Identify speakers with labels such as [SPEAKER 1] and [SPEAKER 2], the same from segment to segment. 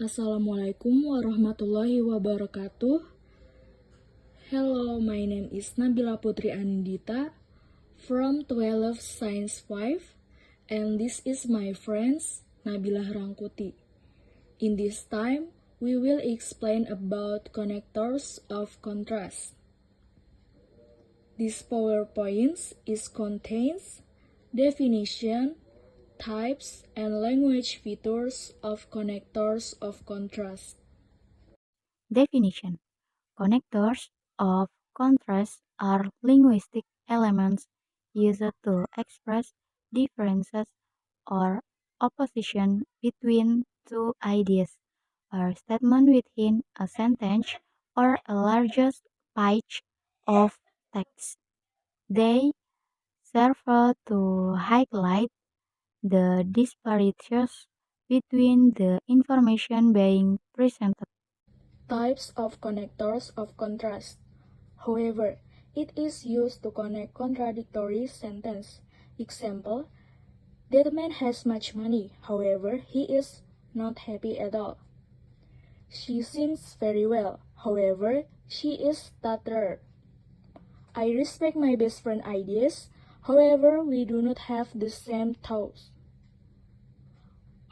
[SPEAKER 1] Assalamualaikum warahmatullahi wabarakatuh. Hello, my name is Nabila Putri Andita from 12 Science 5, and this is my friends Nabilah Rangkuti. In this time, we will explain about connectors of contrast. This PowerPoint is contains definition, types, and language features of connectors of contrast.
[SPEAKER 2] Definition: connectors of contrast are linguistic elements used to express differences or opposition between two ideas or statements within a sentence or a larger page of text. They serve to highlight the disparities between the information being presented.
[SPEAKER 1] Types of connectors of contrast. However, it is used to connect contradictory sentences. Example, that man has much money, however, he is not happy at all. She sings very well, however, she is stuttered. I respect my best friend's ideas, however, we do not have the same thoughts.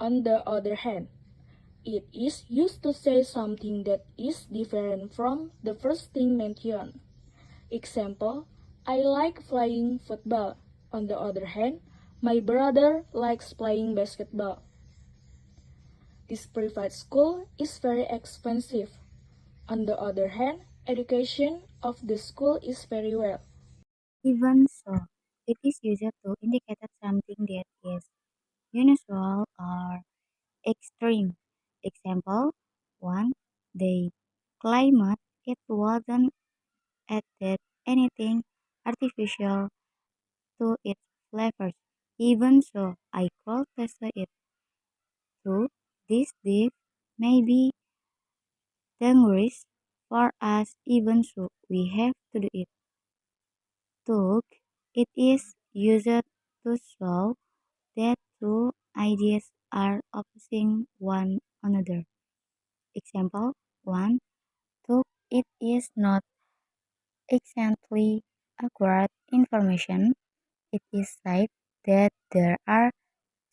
[SPEAKER 1] On the other hand, it is used to say something that is different from the first thing mentioned. Example, I like playing football. On the other hand, my brother likes playing basketball. This private school is very expensive. On the other hand, education of the school is very well.
[SPEAKER 2] Even so, it is used to indicate something that is unusual or extreme. Example 1. They claimed it wasn't added anything artificial to its flavors. Even so, I could taste it. 2. This dish may be dangerous for us, even so, we have to do it. 2. It is used to show that two ideas are opposing one another. Example 1. Two, it is not exactly accurate information. It is said that there are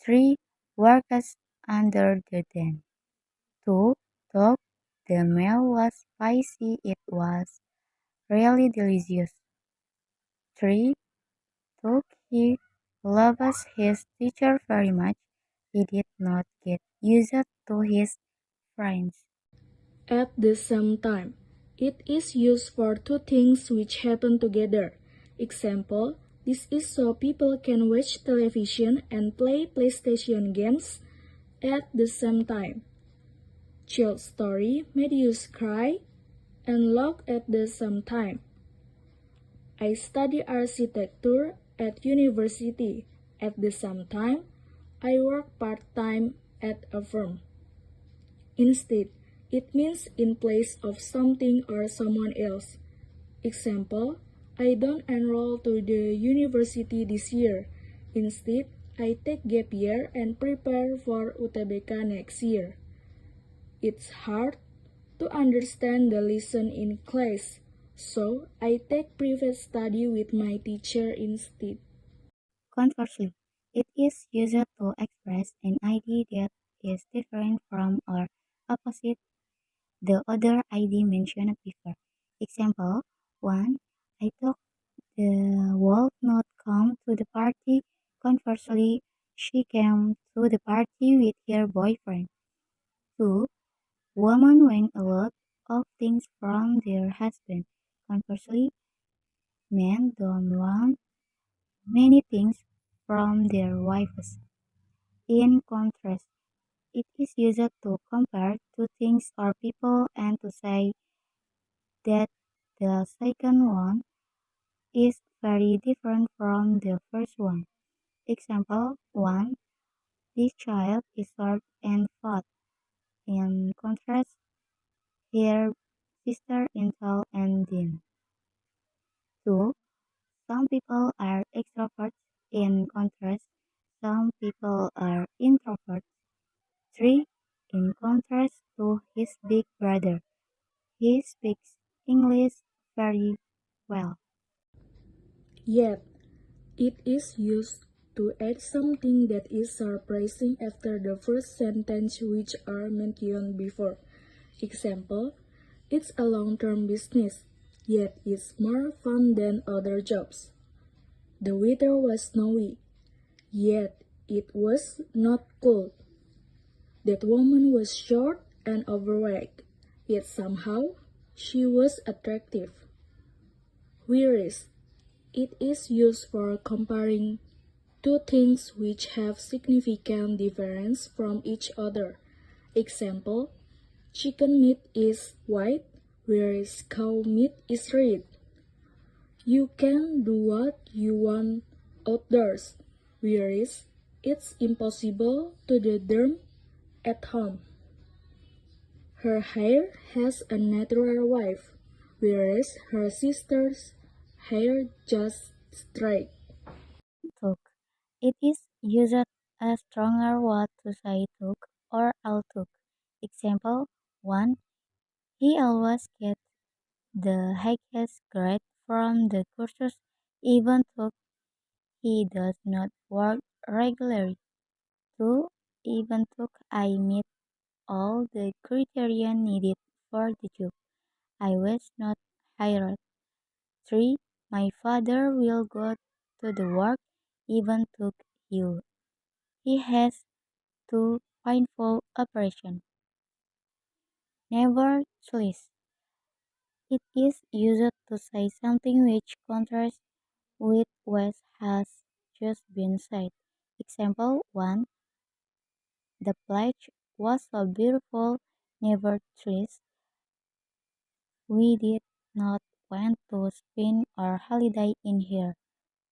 [SPEAKER 2] three workers under the den. 2. Though the meal was spicy, it was really delicious. 3. Though he loves his teacher very much, he did not get used to his friends.
[SPEAKER 1] At the same time, it is used for two things which happen together. Example, this is so people can watch television and play PlayStation games at the same time. Child story made you cry and laugh at the same time. I study architecture at university. At the same time, I work part-time at a firm. Instead, it means in place of something or someone else. Example, I don't enroll to the university this year. Instead, I take gap year and prepare for UTBK next year. It's hard to understand the lesson in class, so I take private study with my teacher instead.
[SPEAKER 2] Conversely, it is used to express an idea that is different from or opposite the other idea mentioned before. Example 1. I thought the would not come to the party. Conversely, she came to the party with her boyfriend. 2. Women want a lot of things from their husband. Conversely, men don't want many things from their wives. In contrast, it is used to compare two things or people and to say that the second one is very different from the first one. Example 1. This child is short and fat. In contrast, her sister is tall and thin. 2. Some people are extroverts. In contrast, some people are introverts. 3. in contrast to his big brother. He speaks English very well.
[SPEAKER 1] Yet, it is used to add something that is surprising after the first sentence which are mentioned before. Example, it's a long-term business, yet it's more fun than other jobs. The weather was snowy, yet it was not cold. That woman was short and overweight, yet somehow she was attractive. Whereas it is used for comparing two things which have significant difference from each other. Example, chicken meat is white, whereas cow meat is red. You can do what you want outdoors, whereas it's impossible to do them at home. Her hair has a natural wave, whereas her sister's hair just straight.
[SPEAKER 2] Took. It is used as stronger word to say took or I'll took. Example 1. He always gets the highest grade from the courses even though he does not work regularly. 2. Even though I meet all the criteria needed for the job, I was not hired. 3. My father will go to the work even though he has two painful operations. Nevertheless, it is used to say something which contrasts with what has just been said. Example 1. The plage was so beautiful, nevertheless, we did not want to spend our holiday in here.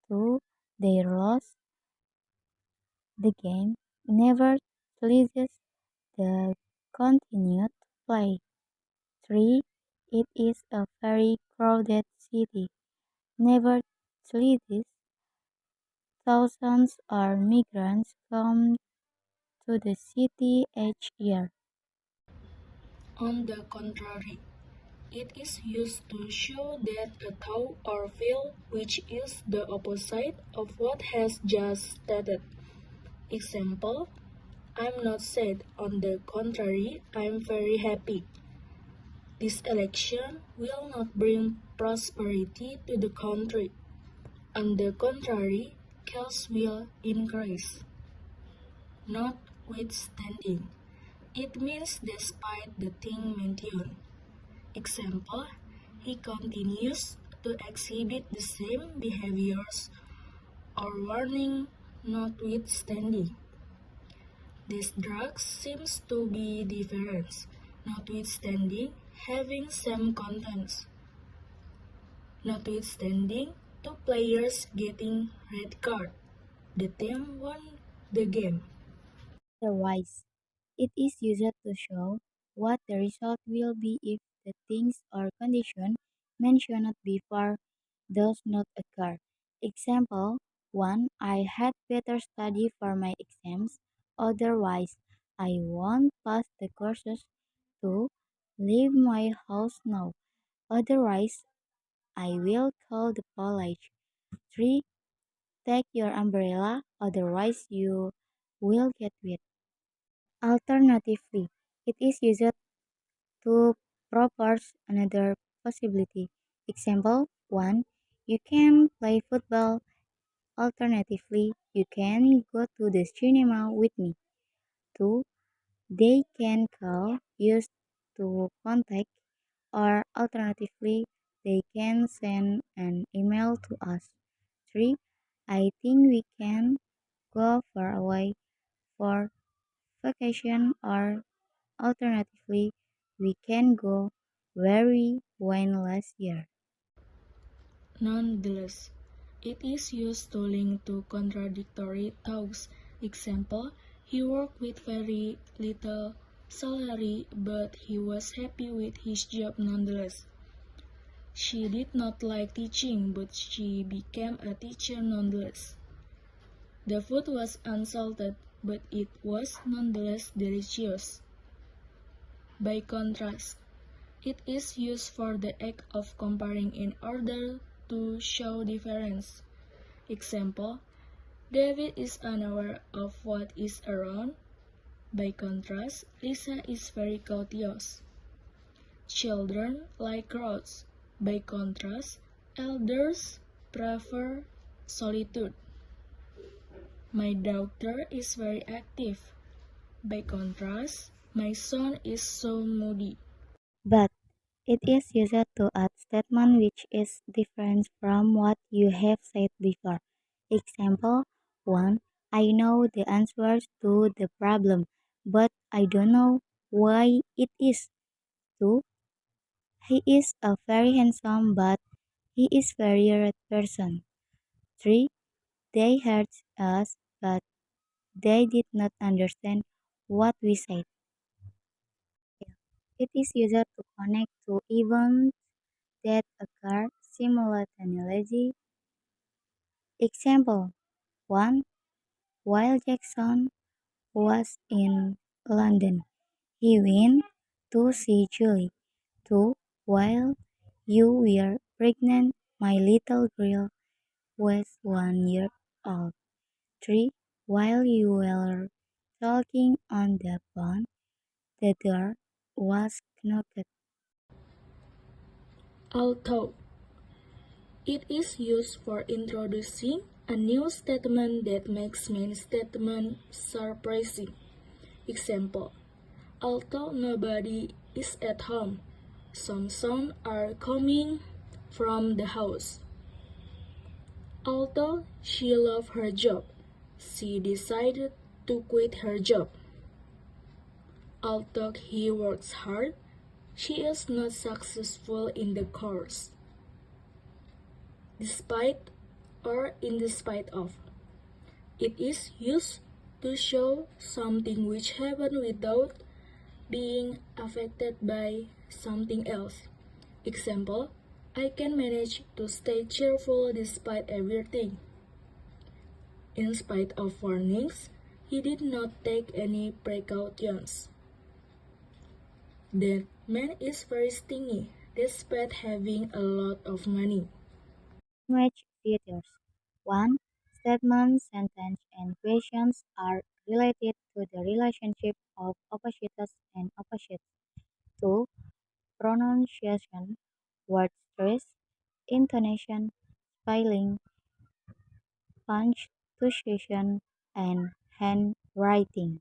[SPEAKER 2] 2. They lost the game, nevertheless, they continued to play. 3. It is a very crowded city. Nevertheless, thousands of migrants come to the city each year.
[SPEAKER 1] On the contrary, it is used to show that a thought or feel which is the opposite of what has just stated. Example, I'm not sad, on the contrary, I'm very happy. This election will not bring prosperity to the country. On the contrary, chaos will increase. Notwithstanding, it means despite the thing mentioned. Example, he continues to exhibit the same behaviors or warning notwithstanding. This drug seems to be different, notwithstanding having same contents. Notwithstanding two players getting red card, the team won the game.
[SPEAKER 2] Otherwise, it is used to show what the result will be if the things or condition mentioned before does not occur. Example 1. I had better study for my exams, otherwise I won't pass the courses. 2. Leave my house now, otherwise I will call the police. 3. Take your umbrella, otherwise you will get wet. Alternatively, it is used to propose another possibility. Example 1. You can play football. Alternatively, you can go to the cinema with me. 2. They can call used to contact, or alternatively, they can send an email to us. 3. I think we can go far away for vacation, or alternatively, we can go where we went last year.
[SPEAKER 1] Nonetheless, it is used to link two contradictory thoughts. Example, he worked with very little salary, but he was happy with his job nonetheless. She did not like teaching, but she became a teacher nonetheless. The food was unsalted, but it was nonetheless delicious. By contrast, it is used for the act of comparing in order to show difference. Example, David is unaware of what is around. By contrast, Lisa is very courteous. Children like crowds. By contrast, elders prefer solitude. My daughter is very active. By contrast, my son is so moody.
[SPEAKER 2] But it is used to add statement which is different from what you have said before. Example 1. I know the answers to the problem, but I don't know why it is. 2. He is a very handsome, but he is very rude person. 3. They heard us, but they did not understand what we said. It is used to connect two events that occur simultaneously. Example 1. While Jackson was in London, he went to see Julie. 2. While you were pregnant, my little girl was 1 year old. 3. While you were talking on the phone, the door was knocked.
[SPEAKER 1] Although it is used for introducing a new statement that makes main statement surprising. Example, although nobody is at home, some sounds are coming from the house. Although she loved her job, she decided to quit her job. Although he works hard, she is not successful in the course. Despite or in despite of. It is used to show something which happened without being affected by something else. Example, I can manage to stay cheerful despite everything. In spite of warnings, he did not take any precautions. That man is very stingy despite having a lot of money.
[SPEAKER 2] Language features. 1. Statements, sentences, and questions are related to the relationship of opposites and opposites. 2. Pronunciation, word stress, intonation, spelling, punctuation, and handwriting.